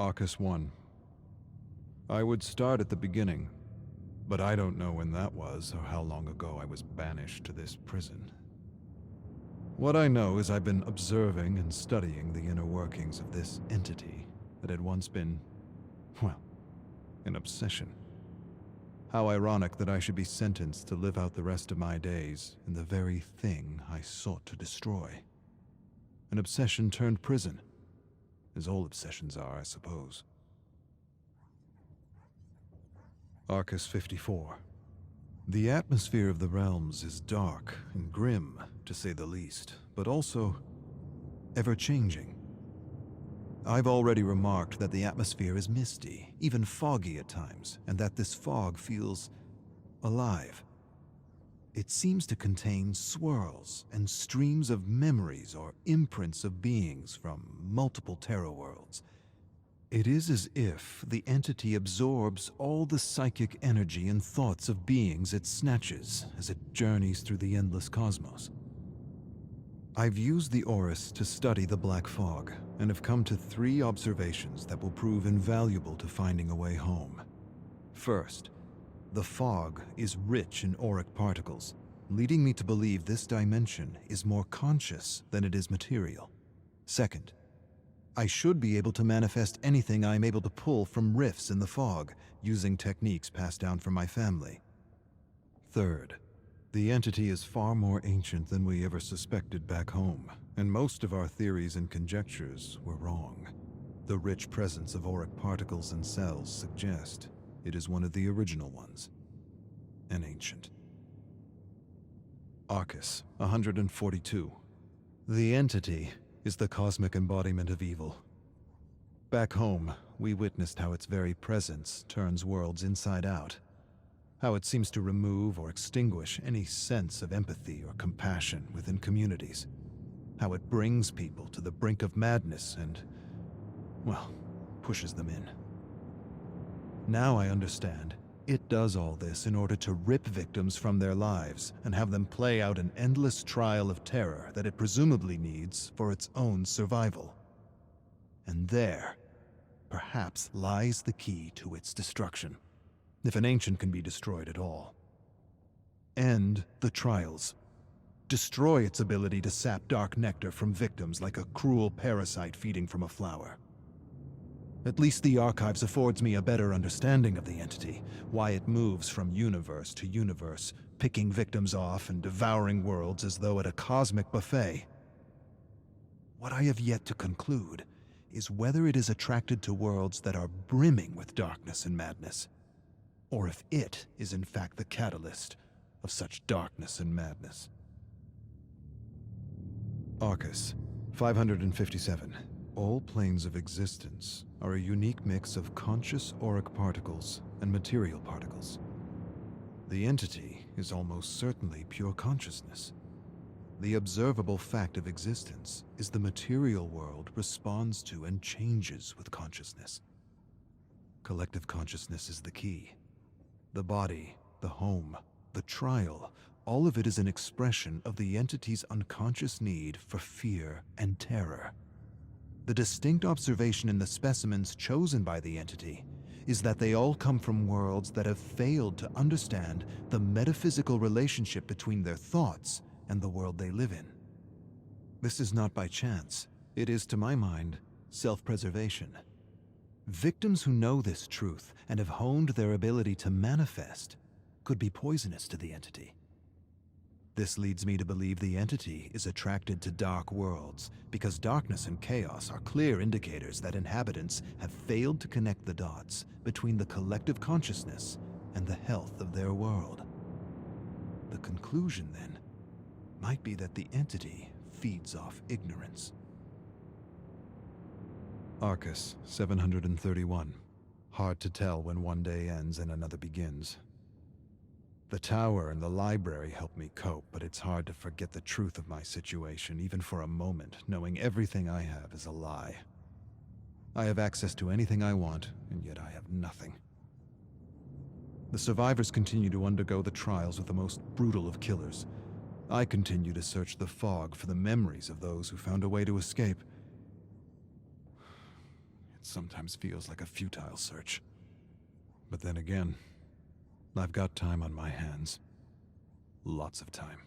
Arcos 1. I would start at the beginning, but I don't know when that was or how long ago I was banished to this prison. What I know is I've been observing and studying the inner workings of this entity that had once been, well, an obsession. How ironic that I should be sentenced to live out the rest of my days in the very thing I sought to destroy. An obsession turned prison, as all obsessions are, I suppose. Arcos 54. The atmosphere of the realms is dark and grim, to say the least, but also ever-changing. I've already remarked that the atmosphere is misty, even foggy at times, and that this fog feels alive. It seems to contain swirls and streams of memories or imprints of beings from multiple terra worlds. It is as if the entity absorbs all the psychic energy and thoughts of beings it snatches as it journeys through the endless cosmos. I've used the Oris to study the black fog and have come to 3 observations that will prove invaluable to finding a way home. First, the fog is rich in auric particles, leading me to believe this dimension is more conscious than it is material. Second, I should be able to manifest anything I am able to pull from rifts in the fog, using techniques passed down from my family. Third, the entity is far more ancient than we ever suspected back home, and most of our theories and conjectures were wrong. The rich presence of auric particles and cells suggest it is one of the original ones, an ancient. Arcos 142. The entity is the cosmic embodiment of evil. Back home, we witnessed how its very presence turns worlds inside out, how it seems to remove or extinguish any sense of empathy or compassion within communities, how it brings people to the brink of madness and, well, pushes them in. Now I understand. It does all this in order to rip victims from their lives and have them play out an endless trial of terror that it presumably needs for its own survival. And there, perhaps, lies the key to its destruction, if an ancient can be destroyed at all. End the trials. Destroy its ability to sap dark nectar from victims like a cruel parasite feeding from a flower. At least the archives affords me a better understanding of the entity, why it moves from universe to universe, picking victims off and devouring worlds as though at a cosmic buffet. What I have yet to conclude is whether it is attracted to worlds that are brimming with darkness and madness, or if it is in fact the catalyst of such darkness and madness. Arcos 557. All planes of existence are a unique mix of conscious auric particles and material particles. The entity is almost certainly pure consciousness. The observable fact of existence is the material world responds to and changes with consciousness. Collective consciousness is the key. The body, the home, the trial, all of it is an expression of the entity's unconscious need for fear and terror. The distinct observation in the specimens chosen by the entity is that they all come from worlds that have failed to understand the metaphysical relationship between their thoughts and the world they live in. This is not by chance. It is, to my mind, self-preservation. Victims who know this truth and have honed their ability to manifest could be poisonous to the entity. This leads me to believe the entity is attracted to dark worlds because darkness and chaos are clear indicators that inhabitants have failed to connect the dots between the collective consciousness and the health of their world. The conclusion, then, might be that the entity feeds off ignorance. Arcos 731. Hard to tell when one day ends and another begins. The tower and the library help me cope, but it's hard to forget the truth of my situation, even for a moment, knowing everything I have is a lie. I have access to anything I want, and yet I have nothing. The survivors continue to undergo the trials with the most brutal of killers. I continue to search the fog for the memories of those who found a way to escape. It's sometimes feels like a futile search. But then again, I've got time on my hands. Lots of time.